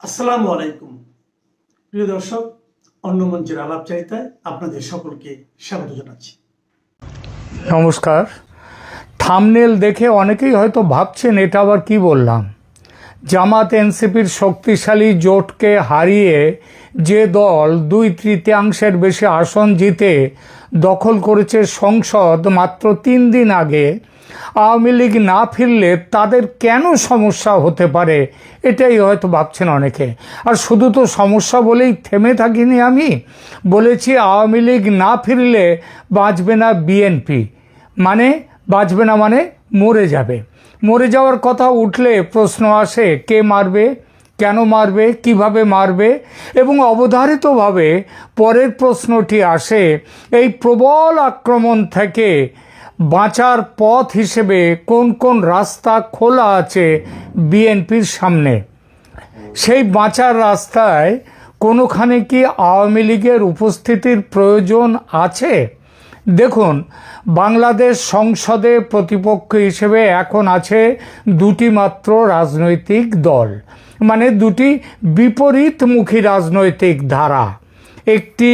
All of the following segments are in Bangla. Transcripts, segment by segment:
আসসালামু আলাইকুম প্রিয় দর্শক, অন্য মঞ্চের আলাপচারিতায় আপনাদের সকলকে স্বাগত জানাচ্ছি। নমস্কার। থাম্বনেল দেখে অনেকেই হয়তো ভাবছেন এটা আবার কি বললাম। জামাত এনসিপির শক্তিশালী জোটকে হারিয়ে যে দল 2/3 বেশি আসন জিতে দখল করেছে সংসদ মাত্র 3 দিন আগে, আওয়ামী লীগ না ফিরলে তাদের কেন সমস্যা হতে পারে এটাই হয়তো ভাবছেন অনেকে। আর শুধু তো সমস্যা বলেই থেমে থাকিনি, আমি বলেছি আওয়ামী লীগ না ফিরলে বাঁচবে না বিএনপি, বাঁচবে না মানে মরে যাবে। মরে যাওয়ার কথা উঠলে প্রশ্ন আসে কে মারবে, কেন মারবে, কিভাবে মারবে, এবং অবধারিতভাবে পরের প্রশ্নটি আসে এই প্রবল আক্রমণ থেকে বাঁচার পথ হিসেবে কোন কোন রাস্তা খোলা আছে বিএনপির সামনে। সেই বাঁচার রাস্তায় কোনোখানে কি আওয়ামী লীগের উপস্থিতির প্রয়োজন আছে? দেখুন, বাংলাদেশ সংসদে প্রতিপক্ষ হিসেবে এখন আছে দুটি মাত্র রাজনৈতিক দল, দুটি বিপরীতমুখী রাজনৈতিক ধারা। একটি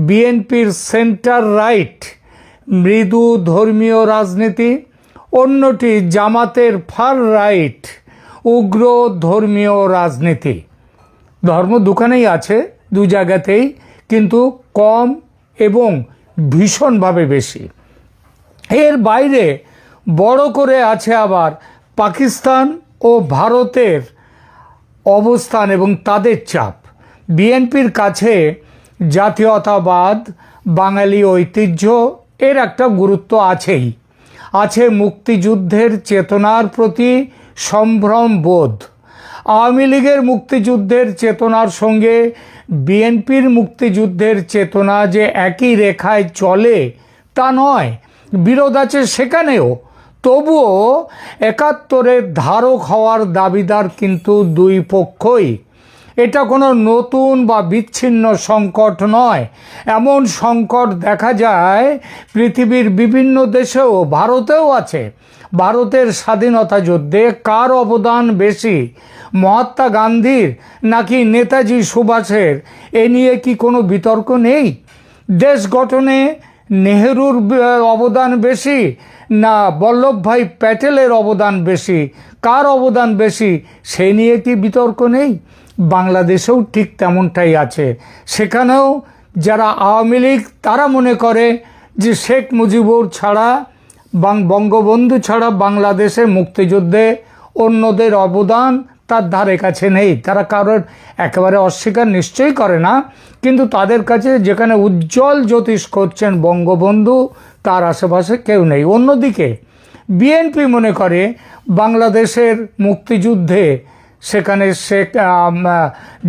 বিএনপির সেন্টার রাইট মৃদু ধর্মীয় রাজনীতি, অন্যটি জামাতের ফার রাইট উগ্র ধর্মীয় রাজনীতি। ধর্ম দুখানেই আছে, দু জায়গাতেই, কিন্তু কম এবং ভীষণভাবে বেশি। এর বাইরে বড় করে আছে আবার পাকিস্তান ও ভারতের অবস্থান এবং তাদের চাপ। বিএনপির কাছে জাতীয়তাবাদ, বাঙালি ঐতিহ্য এর একটা গুরুত্ব আছেই, আছে মুক্তিযুদ্ধের চেতনার প্রতি সম্ভ্রম বোধ। আওয়ামী লীগের মুক্তিযুদ্ধের চেতনার সঙ্গে বিএনপির মুক্তিযুদ্ধের চেতনা যে একই রেখায় চলে তা নয়, বিরোধ আছে সেখানেও। তবুও 71-এর ধারক হওয়ার দাবিদার কিন্তু দুই পক্ষই। এটা কোনো নতুন বা বিচ্ছিন্ন সংকট নয়। এমন সংকট দেখা যায় পৃথিবীর বিভিন্ন দেশেও, ভারতেও আছে। ভারতের স্বাধীনতা যুদ্ধে কার অবদান বেশি, মহাত্মা গান্ধীর নাকি নেতাজি সুভাষের? এ নিয়ে কি কোনো বিতর্ক নেই? দেশ গঠনে নেহেরুর অবদান বেশি না বল্লভভাই প্যাটেলের অবদান বেশি? কার অবদান বেশি সে নিয়ে কি বিতর্ক নেই? বাংলাদেশেও ঠিক তেমনটাই আছে। সেখানেও যারা আওয়ামী লীগ তারা মনে করে যে শেখ মুজিবুর ছাড়া, বঙ্গবন্ধু ছাড়া বাংলাদেশে মুক্তিযুদ্ধে অন্যদের অবদান তার ধারে কাছে নেই। তারা কারোর একেবারে অস্বীকার নিশ্চয়ই করে না, কিন্তু তাদের কাছে যেখানে উজ্জ্বল জ্যোতিষ করছেন বঙ্গবন্ধু, তার আশেপাশে কেউ নেই। অন্যদিকে বিএনপি মনে করে বাংলাদেশের মুক্তিযুদ্ধে সেখানে শেখ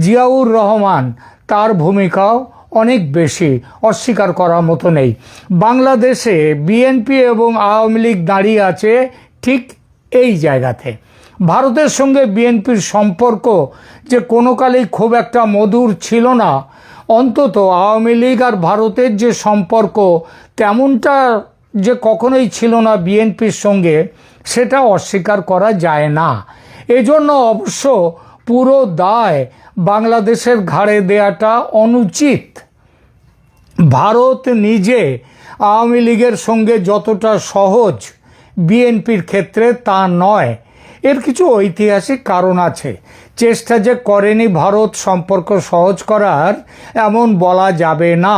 জিয়াউর রহমান, তার ভূমিকাও অনেক বেশি, অস্বীকার করার মতো নেই। বাংলাদেশে বিএনপি এবং আওয়ামী লীগ দাঁড়িয়ে আছে ঠিক এই জায়গাতে। ভারতের সঙ্গে বিএনপির সম্পর্ক যে কোনো কালেই খুব একটা মধুর ছিল না, অন্তত আওয়ামী লীগ আর ভারতের যে সম্পর্ক তেমনটা যে কখনোই ছিল না বিএনপির সঙ্গে, সেটা অস্বীকার করা যায় না। এজন্য অবশ্য পুরো দায় বাংলাদেশের ঘাড়ে দেওয়াটা অনুচিত। ভারত নিজে আওয়ামী লীগের সঙ্গে যতটা সহজ বিএনপির ক্ষেত্রে তা নয়। এর কিছু ঐতিহাসিক কারণ আছে। চেষ্টা যে করেনি ভারত সম্পর্ক সহজ করার এমন বলা যাবে না।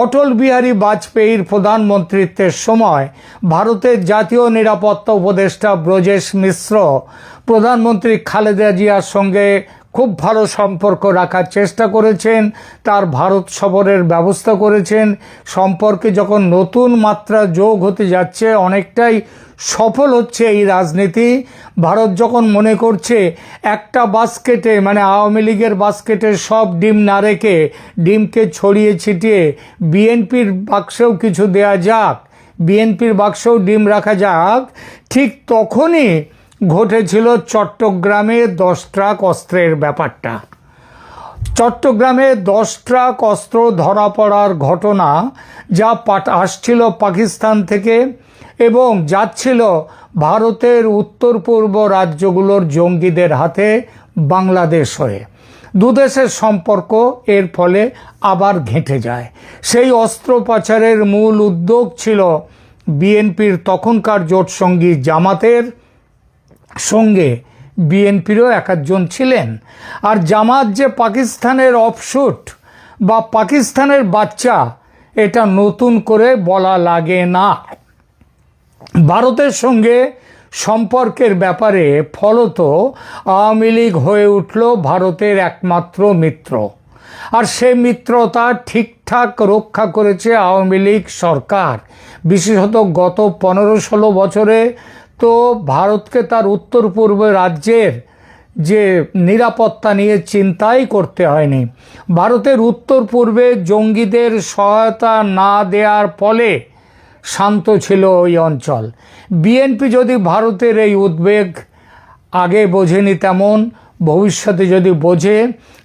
অটল বিহারী বাজপেয়ীর প্রধানমন্ত্রিত্বের সময় ভারতের জাতীয় নিরাপত্তা উপদেষ্টা ব্রজেশ মিশ্র প্রধানমন্ত্রী খালেদা জিয়ার সঙ্গে খুব ভালো সম্পর্ক রাখার চেষ্টা করেছেন, তার ভারত সফরের ব্যবস্থা করেছেন। সম্পর্কে যখন নতুন মাত্রা যোগ হতে যাচ্ছে, অনেকটাই সফল হচ্ছে এই রাজনীতি, ভারত যখন মনে করছে একটা বাস্কেটে আওয়ামী লীগের বাস্কেটে সব ডিম না রেখে ডিমকে ছড়িয়ে ছিটিয়ে বিএনপির বাক্সেও কিছু দেয়া যাক, বিএনপির বাক্সেও ডিম রাখা যাক, ঠিক তখনই ঘটেছিল চট্টগ্রামে 10 ট্রাক অস্ত্রের ব্যাপারটা। চট্টগ্রামে 10 ট্রাক অস্ত্র ধরা পড়ার ঘটনা, যা আসছিল পাকিস্তান থেকে এবং যাচ্ছিল ভারতের উত্তর পূর্ব রাজ্যগুলোর জঙ্গিদের হাতে বাংলাদেশ হয়ে। দুদেশের সম্পর্ক এর ফলে আবার ঘেঁটে যায়। সেই অস্ত্র পাচারের মূল উদ্যোগ ছিল বিএনপির তখনকার জোটসঙ্গী জামাতের সঙ্গে বিএনপিরও একজন ছিলেন। আর জামাত যে পাকিস্তানের অফশুট বা পাকিস্তানের বাচ্চা, এটা নতুন করে বলা লাগে না। ভারতের সঙ্গে সম্পর্কের ব্যাপারে ফলত আওয়ামী লীগ হয়ে উঠল ভারতের একমাত্র মিত্র। আর সে মিত্রতা ঠিকঠাক রক্ষা করেছে আওয়ামী লীগ সরকার। বিশেষত গত 15-16 বছরে তো ভারতকে তার উত্তর পূর্ব রাজ্যের যে নিরাপত্তা নিয়ে চিন্তাই করতে হয়নি। ভারতের উত্তর পূর্বে জঙ্গিদের সহায়তা না দেওয়ার ফলে শান্ত ছিল ওই অঞ্চল। বিএনপি যদি ভারতের এই উদ্বেগ আগে বোঝেনি, তেমন ভবিষ্যতে যদি বোঝে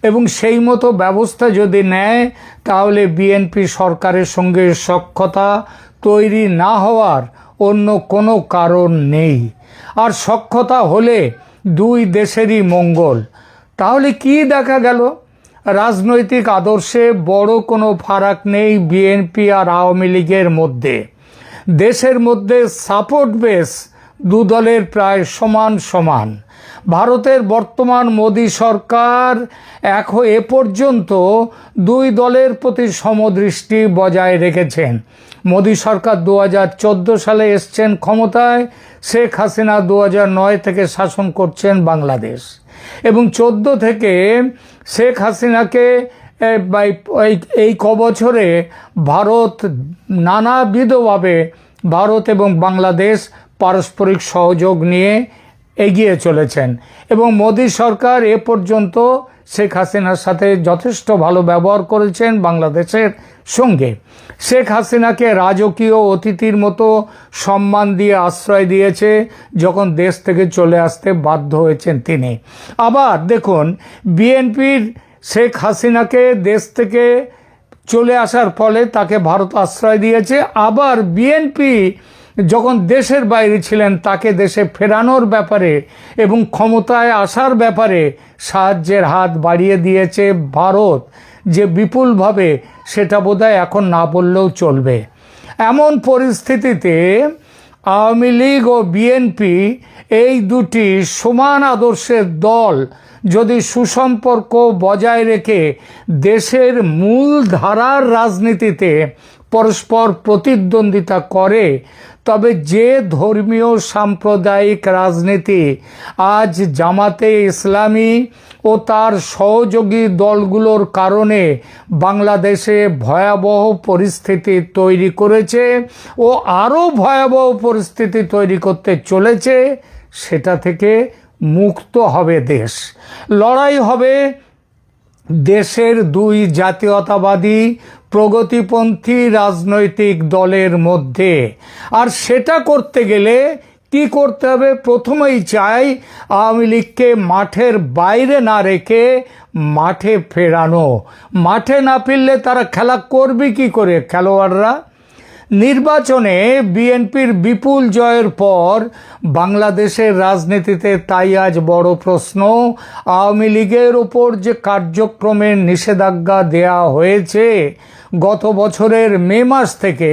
এবং সেই মতো ব্যবস্থা যদি নেয়, তাহলে বিএনপি সরকারের সঙ্গে সখ্যতা তৈরি না হওয়ার অন্য কোনো কারণ নেই। আর সখ্যতা হলে দুই দেশেরই মঙ্গল। তাহলে কি দেখা গেল? রাজনৈতিক আদর্শে বড় কোনো ফারাক নেই বিএনপি আর আওয়ামী লীগের মধ্যে। দেশের মধ্যে সাপোর্ট বেস দু দলের প্রায় সমান সমান। ভারতের বর্তমান মোদী সরকার এ পর্যন্ত দুই দলের প্রতি সমদৃষ্টি বজায় রেখেছেন। মোদী সরকার 2014 সালে এসছেন ক্ষমতায়, শেখ হাসিনা 2009 থেকে শাসন করছেন বাংলাদেশ, এবং 14 থেকে শেখ হাসিনাকে এই কবছরে ভারত নানাবিধভাবে ভারত এবং বাংলাদেশ পারস্পরিক সহযোগ নিয়ে এগিয়ে চলেছেন। এবং মোদী সরকার এ পর্যন্ত শেখ হাসিনার সাথে যথেষ্ট ভালো ব্যবহার করেছেন বাংলাদেশের সঙ্গে। শেখ হাসিনাকে রাজকীয় অতিথির মতো সম্মান দিয়ে আশ্রয় দিয়েছে যখন দেশ থেকে চলে আসতে বাধ্য হয়েছেন তিনি। আবার দেখুন, বিএনপির শেখ হাসিনাকে দেশ থেকে চলে আসার ফলে তাকে ভারত আশ্রয় দিয়েছে। আবার বিএনপি যখন দেশের বাইরে ছিলেন তাকে দেশে ফেরানোর ব্যাপারে এবং ক্ষমতায় আসার ব্যাপারে সাহায্যের হাত বাড়িয়ে দিয়েছে ভারত, যে বিপুলভাবে, সেটা বোধহয় এখন না বললেও চলবে। এমন পরিস্থিতিতে আওয়ামী লীগ ও বিএনপি এই দুটি সমান আদর্শের দল যদি সুসম্পর্ক বজায় রেখে দেশের মূল ধারার রাজনীতিতে পরস্পর প্রতিদ্বন্দ্বিতা করে, তবে যে ধর্মীয় সাম্প্রদায়িক রাজনীতি আজ জামাতে ইসলামী ও তার সহযোগী দলগুলোর কারণে বাংলাদেশে ভয়াবহ পরিস্থিতি তৈরি করেছে ও আরও ভয়াবহ পরিস্থিতি তৈরি করতে চলেছে, সেটা থেকে মুক্ত হবে দেশ। লড়াই হবে দেশের দুই জাতীয়তাবাদী প্রগতিপন্থী রাজনৈতিক দলের মধ্যে। আর সেটা করতে গেলে কি করতে হবে? প্রথমেই চাই আওয়ামী লীগকে মাঠের বাইরে না রেখে মাঠে ফেরানো। মাঠে না ফিরলে তারা খেলা করবে কি করে খেলোয়াড়রা? নির্বাচনে বিএনপির বিপুল জয়ের পর বাংলাদেশের রাজনীতিতে তাই আজ বড় প্রশ্ন, আওয়ামী লীগের ওপর যে কার্যক্রমের নিষেধাজ্ঞা দেয়া হয়েছে গত বছরের মে মাস থেকে,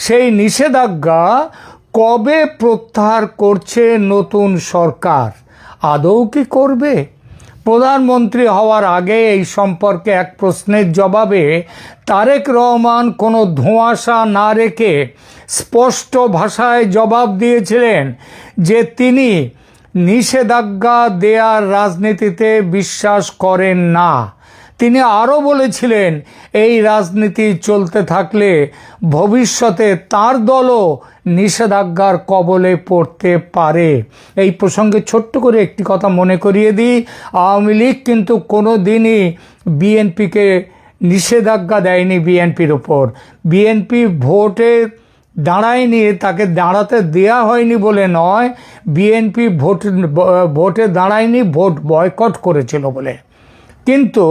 সেই নিষেধাজ্ঞা কবে প্রত্যাহার করছে নতুন সরকার? আদৌ কি করবে? প্রধানমন্ত্রী হওয়ার আগে এই সম্পর্কে এক প্রশ্নের জবাবে তারেক রহমান কোনো ধোঁয়াশা না রেখে স্পষ্ট ভাষায় জবাব দিয়েছিলেন যে তিনি নিষেধাজ্ঞা দেওয়ার রাজনীতিতে বিশ্বাস করেন না। তিনি আরও বলেছিলেন, এই রাজনীতি চলতে থাকলে ভবিষ্যতে তার দলও নিষেধাজ্ঞার কবলে পড়তে পারে। এই প্রসঙ্গে ছোট্ট করে একটি কথা মনে করিয়ে দিই, আওয়ামী লীগ কিন্তু কোনো দিনই বিএনপিকে নিষেধাজ্ঞা দেয়নি বিএনপির ওপর। বিএনপি ভোটে দাঁড়ায়নি, তাকে দাঁড়াতে দেয়া হয়নি বলে নয়, বিএনপি ভোটে দাঁড়ায়নি, ভোট বয়কট করেছিল বলে। কিন্তু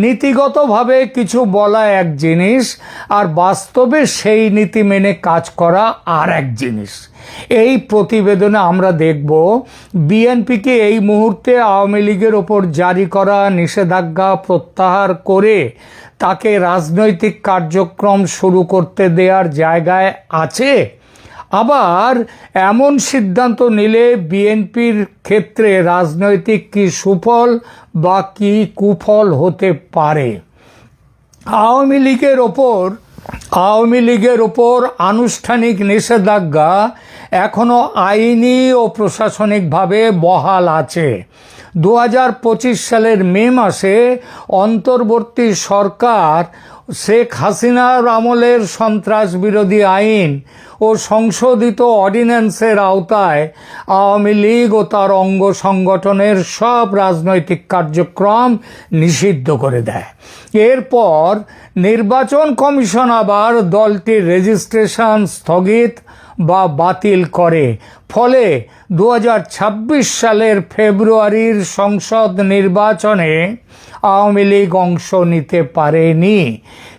নীতিগতভাবে কিছু বলা এক জিনিস, আর বাস্তবে সেই নীতি মেনে কাজ করা আর এক জিনিস। এই প্রতিবেদনে আমরা দেখব বিএনপিকে এই মুহূর্তে আওয়ামী লীগের ওপর জারি করা নিষেধাজ্ঞা প্রত্যাহার করে তাকে রাজনৈতিক কার্যক্রম শুরু করতে দেওয়ার জায়গায় আছে, আবার এমন সিদ্ধান্ত নিলে বিএনপির ক্ষেত্রে রাজনৈতিক কি সুফল বা কি কুফল হতে পারে। আওয়ামী লীগের ওপর আনুষ্ঠানিক নিষেধাজ্ঞা এখনো আইনি ও প্রশাসনিকভাবে বহাল আছে। 2025 সালের মে মাসে অন্তর্বর্তী সরকার শেখ হাসিনার আমলের সন্ত্রাস বিরোধী আইন ও সংশোধিত অর্ডিন্যান্সের আওতায় আওয়ামী লীগ ও তার অঙ্গ সংগঠনের সব রাজনৈতিক কার্যক্রম নিষিদ্ধ করে দেয়। এরপর নির্বাচন কমিশন আবার দলটির রেজিস্ট্রেশন স্থগিত বা বাতিল করে। ফলে 2026 সালের ফেব্রুয়ারির সংসদ নির্বাচনে আওয়ামী লীগ অংশ নিতে পারেনি।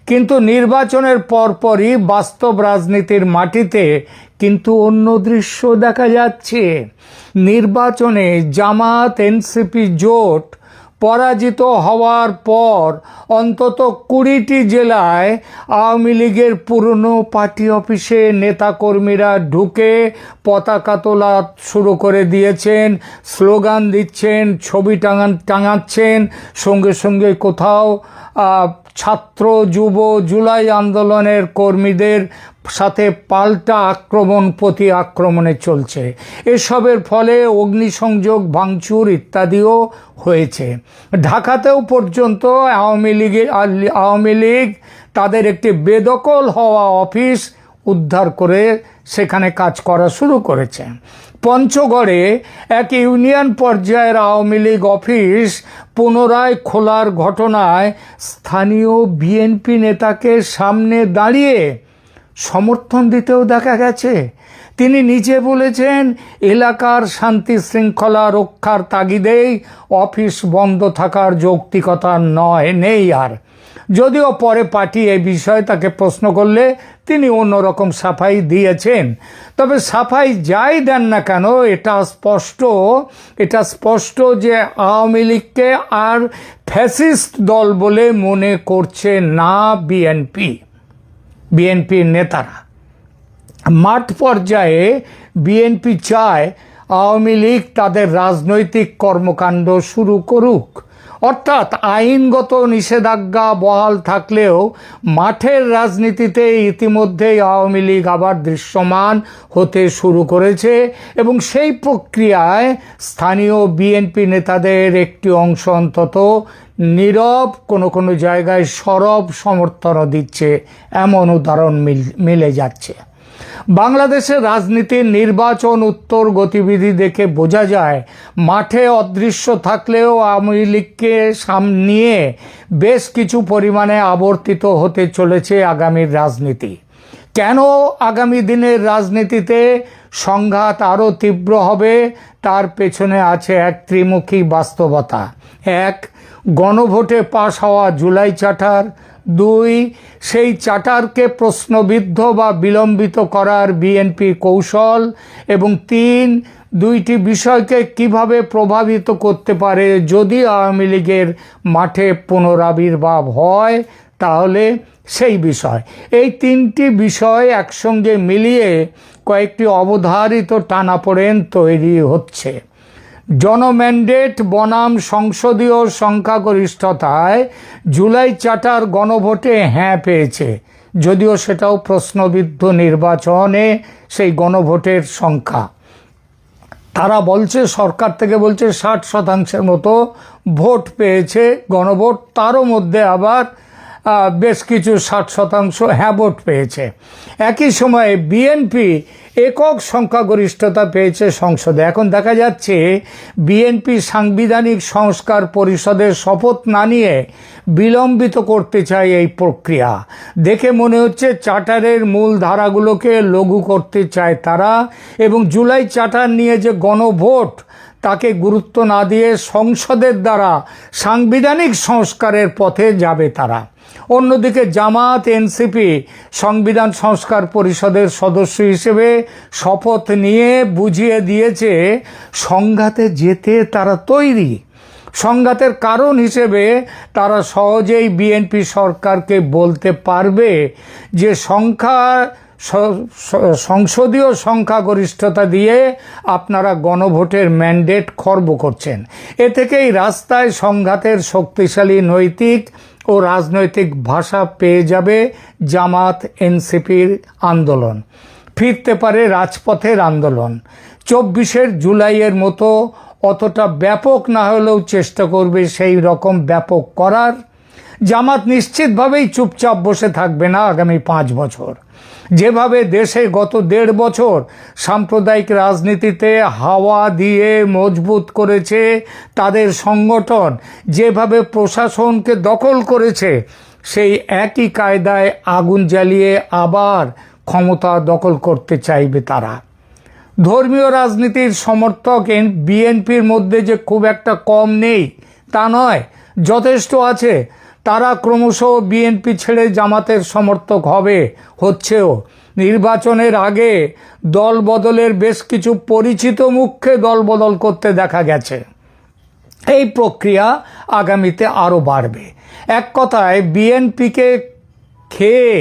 কিন্তু নির্বাচনের পরপরই বাস্তব রাজনীতির মাটিতে কিন্তু অন্য দৃশ্য দেখা যাচ্ছে। নির্বাচনে জামাত এনসিপি জোট পরাজিত হওয়ার পর অন্তত 20টি জেলায় আওয়ামী লীগের পুরনো পার্টি অফিসে নেতাকর্মীরা ঢুকে পতাকা তোলা শুরু করে দিয়েছেন, স্লোগান দিচ্ছেন, ছবি টাঙাচ্ছেন, সঙ্গে সঙ্গে কোথাও ছাত্র যুব জুলাই আন্দোলনের কর্মীদের সাথে পাল্টা আক্রমণ প্রতি আক্রমণে চলছে। এসবের ফলে অগ্নিসংযোগ ভাঙচুর ইত্যাদিও হয়েছে। ঢাকাতেও পর্যন্ত আওয়ামী লীগ তাদের একটি বেদখল হওয়া অফিস উদ্ধার করে সেখানে কাজ করা শুরু করেছে। পঞ্চগড়ে এক ইউনিয়ন পর্যায়ের আওয়ামী লীগ অফিস পুনরায় খোলার ঘটনায় স্থানীয় বিএনপি নেতাকে সামনে দাঁড়িয়ে সমর্থন দিতেও দেখা গেছে। তিনি নিজে বলেছেন, এলাকার শান্তি শৃঙ্খলা রক্ষার তাগিদেই অফিস বন্ধ থাকার যৌক্তিকতা নেই আর। যদিও পরে পার্টি এই বিষয়ে তাকে প্রশ্ন করলে তিনি অন্যরকম সাফাই দিয়েছেন। তবে সাফাই যাই দেন না কেন, এটা স্পষ্ট যে আওয়ামী লীগকে আর ফ্যাসিস্ট দল বলে মনে করছে না বিএনপির নেতারা। মাঠ পর্যায়ে বিএনপি চায় আওয়ামী লীগ তাদের রাজনৈতিক কর্মকাণ্ড শুরু করুক, অর্থাৎ আইনগত নিষেধাজ্ঞা বহাল থাকলেও মাঠের রাজনীতিতে ইতিমধ্যেই আওয়ামী লীগ আবার দৃশ্যমান হতে শুরু করেছে এবং সেই প্রক্রিয়ায় স্থানীয় বিএনপি নেতাদের একটি অংশ অন্তত নীরব, কোনো জায়গায় সরব সমর্থনও দিচ্ছে, এমন উদাহরণ মিলে যাচ্ছে। বাংলাদেশের রাজনীতির নির্বাচন উত্তর গতিবিধি দেখে বোঝা যায় মাঠে অদৃশ্য থাকলেও আওয়ামী লীগকে সামনে নিয়ে বেশ কিছু পরিমাণে আবর্তিত হতে চলেছে আগামীর রাজনীতি। কেন আগামী দিনের রাজনীতিতে সংঘাত আরও তীব্র হবে তার পেছনে আছে এক ত্রিমুখী বাস্তবতা। এক, গণভোটে পাশ হওয়া জুলাই চার্টার। 2, সেই চার্টারকে প্রশ্নবিদ্ধ বা বিলম্বিত করার বিএনপি কৌশল। এবং 3, দুইটি বিষয়কে কিভাবে প্রভাবিত করতে পারে যদি আওয়ামী লীগের মাঠে পুনরাবির্ভাব হয়, তাহলে সেই বিষয়। এই 3টি বিষয় একসঙ্গে মিলিয়ে কয়েকটি অবধারিত টানাপোড়েন তৈরি হচ্ছে। জনম্যান্ডেট বনাম সংসদীয় সংখ্যাগরিষ্ঠতায় জুলাই চার্টার গণভোটে হ্যাঁ পেয়েছে, যদিও সেটাও প্রশ্নবিদ্ধ নির্বাচনে সেই গণভোটের সংখ্যা। তারা বলছে, সরকার থেকে বলছে 60% মতো ভোট পেয়েছে গণভোট, তারও মধ্যে আবার বেশ কিছু 60% হ্যাঁ ভোট পেয়েছে। একই সময়ে বিএনপি একক সংখ্যাগরিষ্ঠতা পেয়েছে সংসদে। এখন দেখা যাচ্ছে বিএনপি সাংবিধানিক সংস্কার পরিষদের শপথ না নিয়ে বিলম্বিত করতে চায় এই প্রক্রিয়া। দেখে মনে হচ্ছে চার্টারের মূল ধারাগুলোকে লঘু করতে চায় তারা, এবং জুলাই চার্টার নিয়ে যে গণভোট তাকে গুরুত্ব না দিয়ে সংসদের দ্বারা সাংবিধানিক সংস্কারের পথে যাবে তারা। অন্যদিকে জামাত এনসিপি সংবিধান সংস্কার পরিষদের সদস্য হিসেবে শপথ নিয়ে বুঝিয়ে দিয়েছে সংঘাতে যেতে তারা তৈরি। সংঘাতের কারণ হিসেবে তারা সহজেই বিএনপি সরকারকে বলতে পারবে যে সংসদীয় সংখ্যাগরিষ্ঠতা দিয়ে আপনারা গণভোটের ম্যান্ডেট খর্ব করছেন। এ থেকেই রাস্তায় সংঘাতের শক্তিশালী নৈতিক ও রাজনৈতিক ভাষা পেয়ে যাবে জামাত এনসিপির আন্দোলন। ফিরতে পারে রাজপথের আন্দোলন। 24 জুলাইয়ের মতো অতটা ব্যাপক না হলেও চেষ্টা করবে সেই রকম ব্যাপক করার। জামাত নিশ্চিতভাবেই চুপচাপ বসে থাকবে না আগামী 5 বছর। যেভাবে দেশে গত 1.5 বছর সাম্প্রদায়িক রাজনীতিতে হাওয়া দিয়ে মজবুত করেছে তাদের সংগঠন, যেভাবে প্রশাসনকে দখল করেছে, সেই একই কায়দায় আগুন জ্বালিয়ে আবার ক্ষমতা দখল করতে চাইবে তারা। ধর্মীয় রাজনীতির সমর্থক বিএনপির মধ্যে যে খুব একটা কম নেই তা নয়, যথেষ্ট আছে। তারা ক্রমশ বিএনপি ছেড়ে জামাতের সমর্থক হচ্ছেও। নির্বাচনের আগে দল বদলের বেশ কিছু পরিচিত মুখকে দল বদল করতে দেখা গেছে। এই প্রক্রিয়া আগামীতে আরও বাড়বে। এক কথায় বিএনপিকে খেয়ে,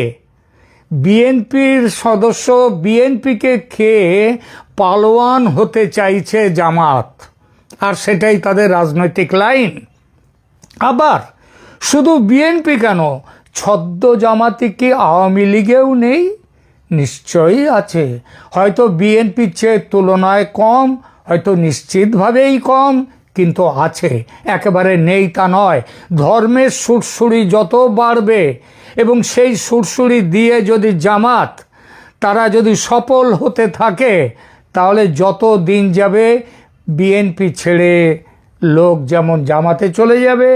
বিএনপির সদস্য বিএনপিকে খেয়ে পালোয়ান হতে চাইছে জামাত, আর সেটাই তাদের রাজনৈতিক লাইন। আবার শুধু বিএনপি কেন, ছদ্ম জামাতি কি আওয়ামী লীগেও নেই? নিশ্চয়ই আছে। হয়তো বিএনপির চেয়ে তুলনায় কম, হয়তো নিশ্চিতভাবেই কম, কিন্তু আছে, একেবারে নেই তা নয়। ধর্মের সুরসুরি যত বাড়বে এবং সেই সুরসুরি দিয়ে যদি জামাত তারা যদি সফল হতে থাকে, তাহলে যত দিন যাবে বিএনপি ছেড়ে লোক যেমন জামাতে চলে যাবে,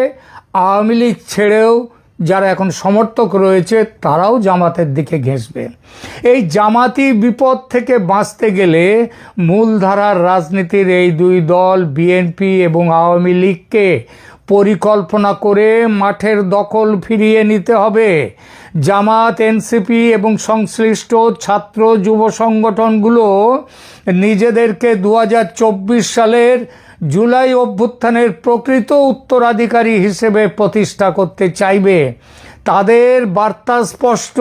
আওয়ামী লীগ ছেড়েও যারা এখন সমর্থক রয়েছে তারাও জামাতের দিকে ঘেঁষবে। এই জামাতি বিপদ থেকে বাঁচতে গেলে মূলধারার রাজনীতির এই দুই দল বিএনপি এবং আওয়ামী লীগকে পরিকল্পনা করে মাঠের দখল ফিরিয়ে নিতে হবে। জামাত এনসিপি এবং সংশ্লিষ্ট ছাত্র যুব সংগঠনগুলো নিজেদেরকে 2024 সালের জুলাই অভ্যুত্থানের প্রকৃত উত্তরাধিকারী হিসেবে প্রতিষ্ঠা করতে চাইবে। তাদের বার্তা স্পষ্ট,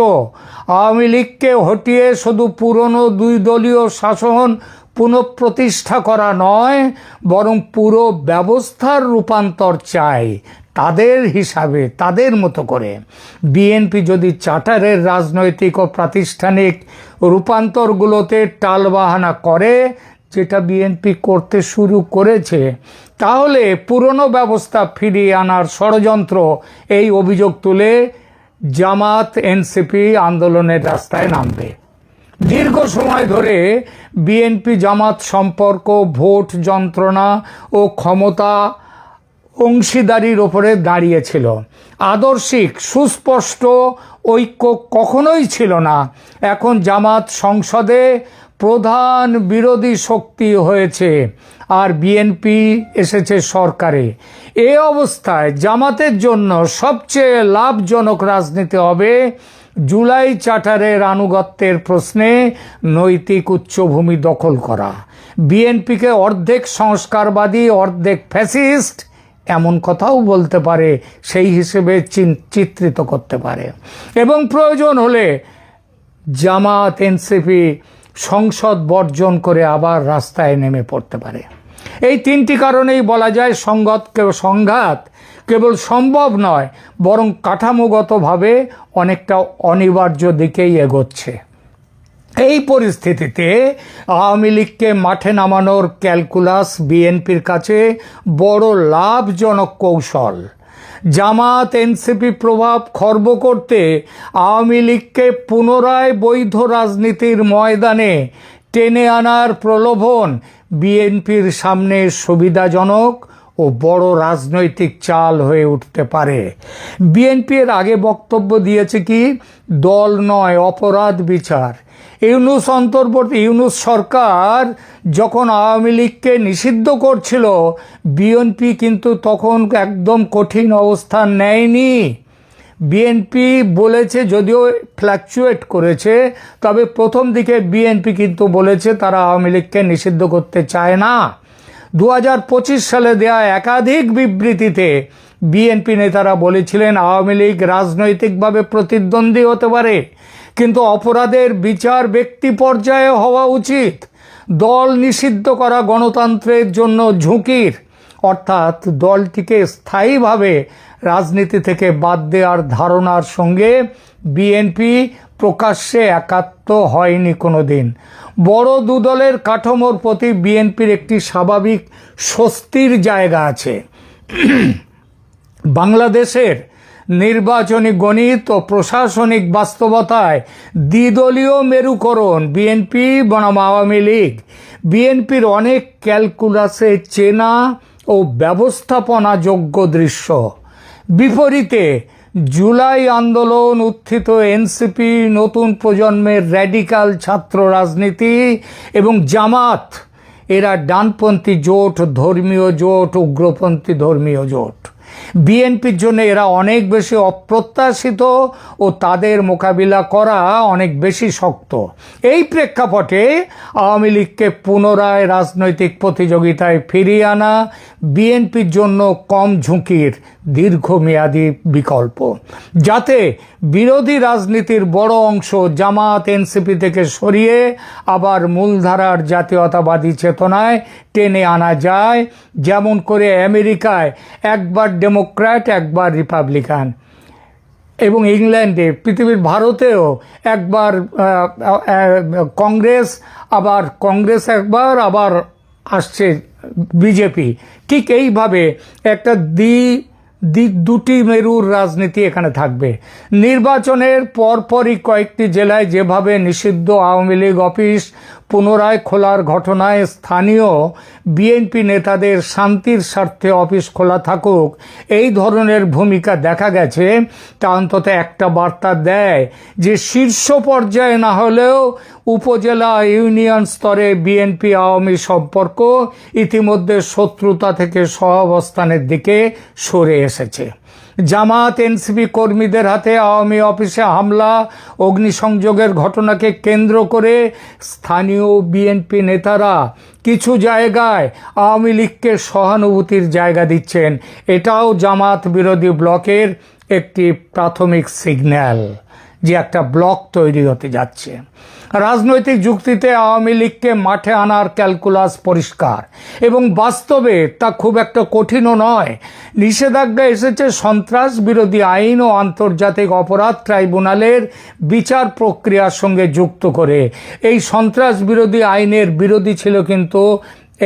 আওয়ামী লীগকে হটিয়ে শুধু পুরনো 2 দলীয় শাসন পুনঃপ্রতিষ্ঠা করা নয়, বরং পুরো ব্যবস্থার রূপান্তর চাই তাদের হিসাবে, তাদের মতো করে। বিএনপি যদি চার্টারের রাজনৈতিক ও প্রাতিষ্ঠানিক রূপান্তরগুলোতে টালবাহানা করে, যেটা বিএনপি করতে শুরু করেছে, তাহলে পুরনো ব্যবস্থা ফিরিয়ে আনার ষড়যন্ত্র, এই অভিযোগ তুলে জামাত এনসিপি আন্দোলনের রাস্তায় নামবে। দীর্ঘ সময় ধরে বিএনপি জামাত সম্পর্ক ভোট যন্ত্রণা ও ক্ষমতা অংশীদারির ওপরে দাঁড়িয়েছিল। আদর্শিক সুস্পষ্ট ঐক্য কখনোই ছিল না। এখন জামাত সংসদে প্রধান বিরোধী শক্তি হয়েছে আর বিএনপি এসেছে সরকারে। এই অবস্থায় জামাতের জন্য সবচেয়ে লাভজনক রাজনীতি হবে জুলাই চার্টারের আনুগত্যের প্রশ্নে নৈতিক উচ্চভূমি দখল করা। বিএনপিকে অর্ধেক সংস্কারবাদী, অর্ধেক ফ্যাসিস্ট এমন কথাও বলতে পারে, সেই হিসেবে চিত্রিত করতে পারে। এবং প্রয়োজন হলে জামাত এনসিপি সংসদ বর্জন করে আবার রাস্তায় নেমে পড়তে পারে। এই 3টি কারণেই বলা যায় সংঘাত কেবল সম্ভব নয়, বরং কাঠামোগতভাবে অনেকটা অনিবার্য দিকেই এগোচ্ছে। এই পরিস্থিতিতে আওয়ামী লীগকে মাঠে নামানোর ক্যালকুলাস বিএনপির কাছে বড় লাভজনক কৌশল। জামাত এনসিপি প্রভাব খর্ব করতে আওয়ামী লীগকে পুনরায় বৈধ রাজনীতির ময়দানে টেনে আনার প্রলোভন বিএনপির সামনে সুবিধাজনক ও বড় রাজনৈতিক চাল হয়ে উঠতে পারে। বিএনপি এর আগে বক্তব্য দিয়েছে কি, দল নয় অপরাধ বিচার। ইউনূস সরকার যখন আওয়ামী লীগকে নিষিদ্ধ করছিল, বিএনপি কিন্তু তখন একদম কঠিন অবস্থান নেয়নি। বিএনপি বলেছে, যদিও ফ্ল্যাকচুয়েট করেছে, তবে প্রথম দিকে বিএনপি কিন্তু বলেছে তারা আওয়ামী লীগকে নিষিদ্ধ করতে চায় না। 2025 সালে দেয়া একাধিক বিবৃতিতে বিএনপি নেতারা বলেছিলেন আওয়ামী লীগ রাজনৈতিকভাবে প্রতিদ্বন্দ্বী হতে পারে, কিন্তু অপরাধের বিচার ব্যক্তি পর্যায়ে হওয়া উচিত। দল নিষিদ্ধ করা গণতন্ত্রের জন্য ঝুঁকির, অর্থাৎ দলটিকে স্থায়ীভাবে রাজনীতি থেকে বাদ দেওয়ার ধারণার সঙ্গে বিএনপি প্রকাশ্যে একাত্ম হয়নি কোনো দিন। বড় দুদলের কাঠামোর প্রতি বিএনপির একটি স্বাভাবিক স্বস্তির জায়গা আছে। বাংলাদেশের নির্বাচনী গণিত ও প্রশাসনিক বাস্তবতায় দ্বিদলীয় মেরুকরণ বিএনপি বনাম আওয়ামী লীগ বিএনপির অনেক ক্যালকুলাসে চেনা ও ব্যবস্থাপনাযোগ্য দৃশ্য। বিপরীতে জুলাই আন্দোলন, উত্থিত এনসিপি, নতুন প্রজন্মের র্যাডিক্যাল ছাত্র রাজনীতি এবং জামাত, এরা ডানপন্থী জোট, ধর্মীয় জোট, উগ্রপন্থী ধর্মীয় জোট। বিএনপির জন্য এরা অনেক বেশি অপ্রত্যাশিত ও তাদের মোকাবিলা করা অনেক বেশি শক্ত। এই প্রেক্ষাপটে আওয়ামী লীগকে পুনরায় রাজনৈতিক প্রতিযোগিতায় ফিরিয়ে আনা বিএনপির জন্য কম ঝুঁকির দীর্ঘমেয়াদী বিকল্প, যাতে বিরোধী রাজনীতির বড় অংশ জামাত এনসিপি থেকে সরিয়ে আবার মূলধারার জাতীয়তাবাদী চেতনায় টেনে আনা যায়, যেমন করে আমেরিকায় একবার ডেমোক্র্যাট একবার রিপাবলিকান, এবং ইংল্যান্ডে, পৃথিবীর ভারতেও একবার কংগ্রেস একবার আবার আসছে বিজেপি। ঠিক এইভাবে একটা দুটি মেরুর রাজনীতি এখানে থাকবে। নির্বাচনের পরপরই কয়েকটি জেলায় যেভাবে নিষিদ্ধ আওয়ামী লীগ অফিস পুনরায় খোলার ঘটনায় স্থানীয় বিএনপি নেতাদের শান্তির স্বার্থে অফিস খোলা থাকুক, এই ধরনের ভূমিকা দেখা গেছে, তা অন্তত একটা বার্তা দেয় যে শীর্ষ পর্যায়ে না হলেও উপজেলা, ইউনিয়ন স্তরে বিএনপি আওয়ামী সম্পর্ক ইতিমধ্যে শত্রুতা থেকে সহাবস্থানের দিকে সরে এসেছে। জামাত এনসিপি কর্মীদের হাতে আওয়ামী অফিসে হামলা, অগ্নিসংযোগের ঘটনাকে কেন্দ্র করে স্থানীয় বিএনপি নেতারা কিছু জায়গায় আওয়ামী লীগকে সহানুভূতির জায়গা দিচ্ছেন। এটাও জামাত বিরোধী ব্লকের একটি প্রাথমিক সিগন্যাল যে একটা ব্লক তৈরি হতে যাচ্ছে। রাজনৈতিক যুক্তিতে আওয়ামী লীগকে মাঠে আনার ক্যালকুলাস পরিষ্কার এবং বাস্তবে তা খুব একটা কঠিনও নয়। নিষেধাজ্ঞা এসেছে সন্ত্রাস বিরোধী আইন ও আন্তর্জাতিক অপরাধ ট্রাইব্যুনালের বিচার প্রক্রিয়ার সঙ্গে যুক্ত করে। এই সন্ত্রাস বিরোধী আইনের বিরোধী ছিল কিন্তু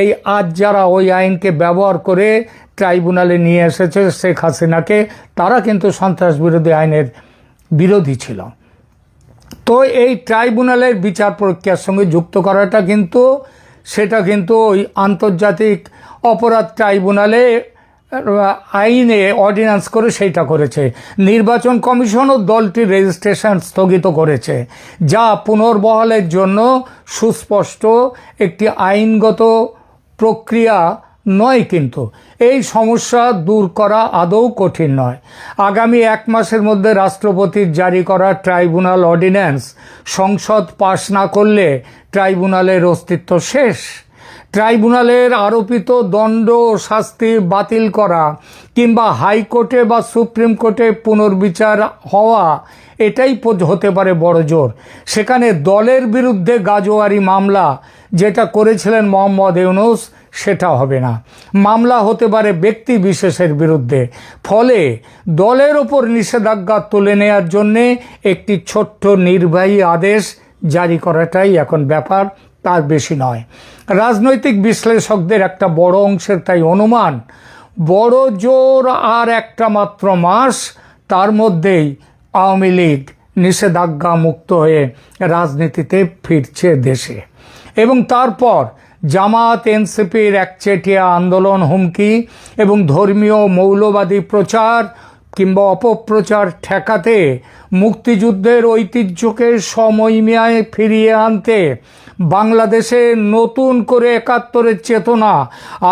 এই আজ যারা ওই আইনকে ব্যবহার করে ট্রাইব্যুনালে নিয়ে এসেছে শেখ হাসিনাকে, তারা কিন্তু সন্ত্রাস বিরোধী আইনের বিরোধী ছিল। তো এই ট্রাইব্যুনালের বিচার প্রক্রিয়ার সঙ্গে যুক্ত করাটা কিন্তু সেটা কিন্তু ওই আন্তর্জাতিক অপরাধ ট্রাইব্যুনালে আইনে অর্ডিন্যান্স করে সেইটা করেছে। নির্বাচন কমিশনও দলটির রেজিস্ট্রেশন স্থগিত করেছে, যা পুনর্বহালের জন্য সুস্পষ্ট একটি আইনগত প্রক্রিয়া নয়। কিন্তু এই সমস্যা দূর করা আদৌ কঠিন নয়। আগামী 1 মাসের মধ্যে রাষ্ট্রপতির জারি করা ট্রাইব্যুনাল অর্ডিন্যান্স সংসদ পাশ না করলে ট্রাইব্যুনালের অস্তিত্ব শেষ। ট্রাইব্যুনালের আরোপিত দণ্ড ও শাস্তি বাতিল করা কিংবা হাইকোর্টে বা সুপ্রিম কোর্টে পুনর্বিচার হওয়া, এটাই হতে পারে বড় জোর। সেখানে দলের বিরুদ্ধে গাজোয়ারি মামলা যেটা করেছিলেন মোহাম্মদ ইউনূস, সেটা হবে না। মামলা হতে পারে ব্যক্তি বিশেষের বিরুদ্ধে। ফলে দলের ওপর নিষেধাজ্ঞা তুলে নেওয়ার জন্যে একটি ছোট্ট নির্বাহী আদেশ জারি করাটাই এখন ব্যাপার, তার বেশি নয়। রাজনৈতিক বিশ্লেষকদের একটা বড় অংশের তাই অনুমান, বড় জোর আর একটা মাত্র মাস, তার মধ্যেই আওয়ামী লীগ নিষেধাজ্ঞা মুক্ত হয়ে রাজনীতিতে ফিরছে দেশে। এবং তারপর জামাত এনসিপির একচেটিয়া আন্দোলন হুমকি এবং ধর্মীয় মৌলবাদী প্রচার কিংবা অপপ্রচার ঠেকাতে, মুক্তিযুদ্ধের ঐতিহ্যকে সমমহিমায় ফিরিয়ে আনতে, বাংলাদেশে নতুন করে একাত্তরের চেতনা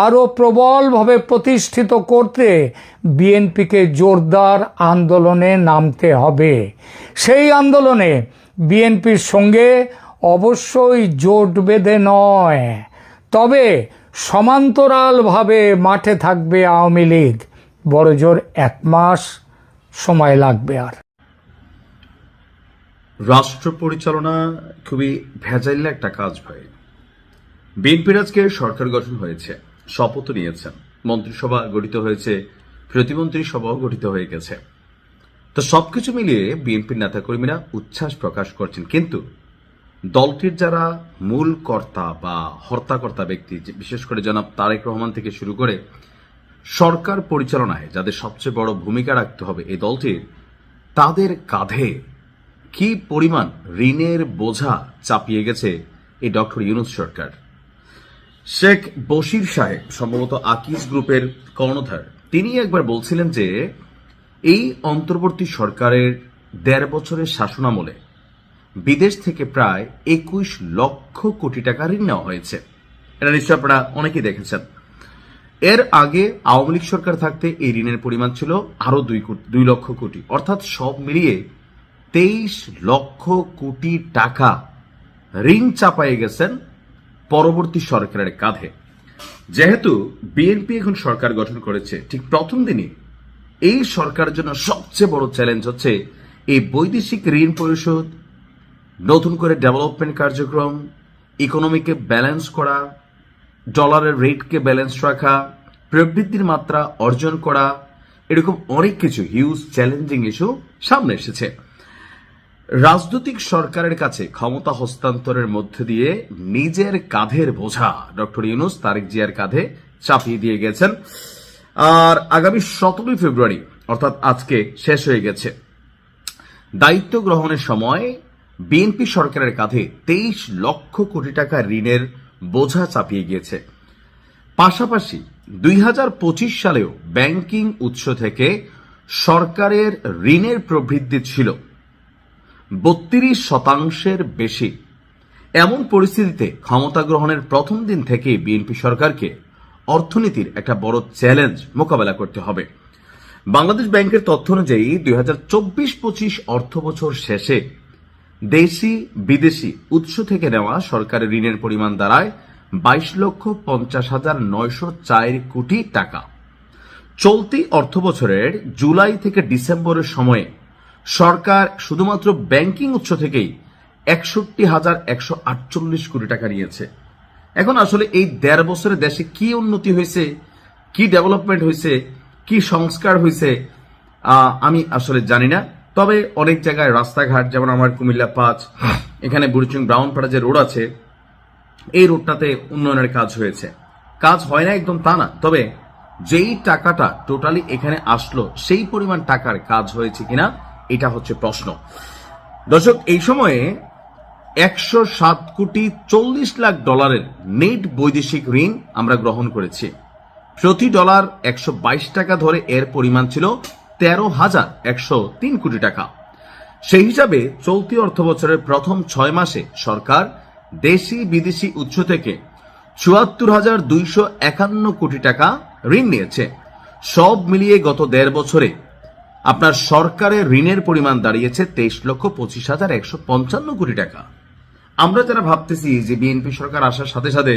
আরও প্রবলভাবে প্রতিষ্ঠিত করতে বিএনপিকে জোরদার আন্দোলনে নামতে হবে। সেই আন্দোলনে বিএনপির সঙ্গে অবশ্যই জোট বেঁধে নয়, তবে সমান্তরালভাবে মাঠে থাকবে আওয়ামী লীগ। বড়জোর 1 মাস সময় লাগবে। আর রাষ্ট্র পরিচালনা খুবই ভেজাইল একটা কাজ ভাই। বিএনপির আজকে সরকার গঠন হয়েছে, শপথ নিয়েছেন, মন্ত্রিসভা গঠিত হয়েছে, প্রতিমন্ত্রী সভাও গঠিত হয়ে গেছে। তো সবকিছু মিলিয়ে বিএনপির নেতাকর্মীরা উচ্ছ্বাস প্রকাশ করছেন, কিন্তু দলটির যারা মূল কর্তা বা হর্তাকর্তা ব্যক্তি, বিশেষ করে জনাব তারেক রহমান থেকে শুরু করে সরকার পরিচালনায় যাদের সবচেয়ে বড় ভূমিকা রাখতে হবে এই দলটির, তাদের কাঁধে কি পরিমাণ ঋণের বোঝা চাপিয়ে গেছে এই ডক্টর ইউনূস সরকার। শেখ বশির সাহেব, সম্ভবত আকিজ গ্রুপের কর্ণধার, তিনি একবার বলছিলেন যে এই অন্তর্বর্তী সরকারের 1.5 বছরের শাসনামলে বিদেশ থেকে প্রায় 21 লক্ষ কোটি টাকা ঋণ নেওয়া হয়েছে। এটা নিশ্চয় আপনারা অনেকেই দেখেছেন। এর আগে আওয়ামী লীগ সরকার থাকতে এই ঋণের পরিমাণ ছিল আরো 2 লক্ষ কোটি, অর্থাৎ সব মিলিয়ে 23 লক্ষ কোটি টাকা ঋণ চাপায়ে গেছেন পরবর্তী সরকারের কাঁধে। যেহেতু বিএনপি এখন সরকার গঠন করেছে, ঠিক প্রথম দিনই এই সরকারের জন্য সবচেয়ে বড় চ্যালেঞ্জ হচ্ছে এই বৈদেশিক ঋণ পরিশোধ, নতুন করে ডেভেলপমেন্ট কার্যক্রম, ইকোনমিকে ব্যালেন্স করা, ডলারের রেটকে ব্যালেন্স রাখা, প্রবৃদ্ধির মাত্রা অর্জন করা, এরকম অনেক কিছু হিউজ চ্যালেঞ্জিং ইস্যু সামনে এসেছে। রাজনৈতিক সরকারের কাছে ক্ষমতা হস্তান্তরের মধ্যে দিয়ে নিজের কাঁধের বোঝা ডক্টর ইউনূস তারেক জিয়ার কাঁধে চাপিয়ে দিয়ে গেছেন। আর আগামী 17 ফেব্রুয়ারি, অর্থাৎ আজকে শেষ হয়ে গেছে, দায়িত্ব গ্রহণের সময় বিএনপি সরকারের কাঁধে 23 লক্ষ কোটি টাকা ঋণের বোঝা চাপিয়ে গিয়েছে। পাশাপাশি 2025 সালেও ব্যাংকিং উৎস থেকে সরকারের ঋণের প্রবৃদ্ধি ছিল 32% বেশি। এমন পরিস্থিতিতে ক্ষমতা গ্রহণের প্রথম দিন থেকেই বিএনপি সরকারকে অর্থনীতির একটা বড় চ্যালেঞ্জ মোকাবেলা করতে হবে। বাংলাদেশ ব্যাংকের তথ্য অনুযায়ী 2024-25 অর্থ বছর শেষে দেশি বিদেশি উৎস থেকে নেওয়া সরকারের ঋণের পরিমাণ দাঁড়ায় 22,50,904 কোটি টাকা। চলতি অর্থ বছরের জুলাই থেকে ডিসেম্বরের সময়ে সরকার শুধুমাত্র ব্যাংকিং উৎস থেকেই 61,148 কোটি টাকা নিয়েছে। এখন আসলে এই 1.5 বছরে দেশে কি উন্নতি হয়েছে, কি ডেভেলপমেন্ট হয়েছে, কি সংস্কার হয়েছে আমি আসলে জানি না। তবে অনেক জায়গায় রাস্তাঘাট, যেমন আমার কুমিল্লা 5, এখানে বুড়িচুং ব্রাউনপাড়া যে রোড আছে, এই রোডটাতে উন্নয়নের কাজ হয়েছে। কাজ হয় না একদম তা না, তবে যেই টাকাটা টোটালি এখানে আসলো সেই পরিমাণ টাকার কাজ হয়েছে কিনা এটা হচ্ছে প্রশ্ন। দর্শক, এই সময়ে 107,40,00,000 ডলারের নেট বৈদেশিক ঋণ আমরা গ্রহণ করেছি। প্রতি ডলার 122 টাকা ধরে এর পরিমাণ ছিল 13,103 কোটি টাকা। সেই হিসাবে চলতি অর্থ বছরের প্রথম 6 মাসে সরকার দেশি বিদেশি উৎস থেকে 74,251 কোটি টাকা ঋণ নিয়েছে। সব মিলিয়ে গত 1.5 বছরে আপনার সরকারের ঋণের পরিমাণ দাঁড়িয়েছে 23,25,155 কোটি টাকা। আমরা যারা ভাবতেছি যে বিএনপি সরকার আসার সাথে সাথে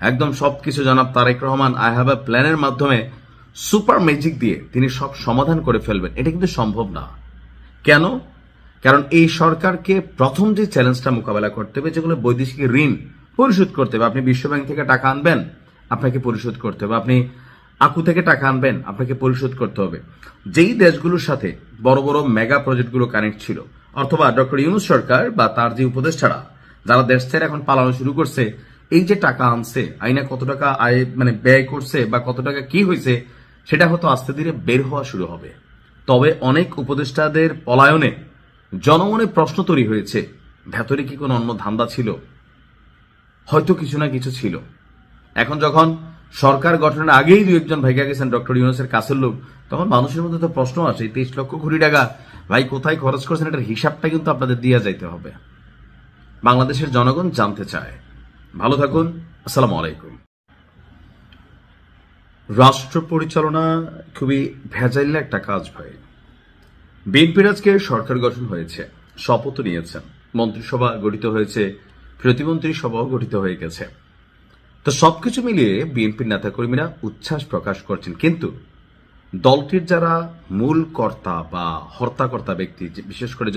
একদম সবকিছু জনাব Tarek Rahman I have a প্ল্যানের মাধ্যমে সুপার ম্যাজিক দিয়ে তিনি সব সমাধান করে ফেলবেন, এটা কিন্তু সম্ভব না। কেন? কারণ এই সরকারকে প্রথম যে চ্যালেঞ্জটা মোকাবেলা করতে হবে, যেগুলো বৈদেশিক ঋণ পরিশোধ করতে হবে। আপনি বিশ্বব্যাংক থেকে টাকা আনবেন, আপনাকে পরিশোধ করতে হবে। আপনি আকু থেকে টাকা আনবেন, আপনাকে পরিশোধ করতে হবে। যেই দেশগুলোর সাথে বড় বড় মেগা প্রজেক্টগুলো কানেক্ট ছিল, অথবা ডক্টর ইউনূস সরকার বা তার যে উপদেষ্টারা যারা দেশ ছেড়ে এখন পালানো শুরু করছে, এই যে টাকা আনছে, আইনা কত টাকা ব্যয় করছে বা কত টাকা কি হয়েছে, সেটা হয়তো আস্তে ধীরে বের হওয়া শুরু হবে। তবে অনেক উপদেষ্টাদের পলায়নে জনমনে প্রশ্ন তৈরি হয়েছে, ভেতরে কি কোনো অন্য ধান্দা ছিল? হয়তো কিছু না কিছু ছিল। এখন যখন সরকার গঠনের আগেই দু একজন ভাইগা গেছেন ডক্টর ইউনূসের কাছের লোক, তখন মানুষের মধ্যে তো প্রশ্ন আসে 23 লক্ষ কোটি টাকা ভাই কোথায় খরচ করছেন, এটার হিসাবটা কিন্তু আপনাদের দিয়ে যাইতে হবে। বাংলাদেশের জনগণ জানতে চায়। ভালো থাকুন, আসসালামু আলাইকুম। রাষ্ট্র পরিচালনা খুবই ভেজাইল একটা কাজ ভাই। বিএনপির আজকে সরকার গঠন হয়েছে, শপথ নিয়েছেন, মন্ত্রিসভা গঠিত হয়েছে, প্রতিমন্ত্রী সভাও গঠিত হয়ে গেছে। তো সবকিছু মিলিয়ে বিএনপির নেতাকর্মীরা উচ্ছ্বাস প্রকাশ করছেন, কিন্তু দলটির যারা মূল কর্তা বা হর্তাকর্তা ব্যক্তি, বিশেষ করে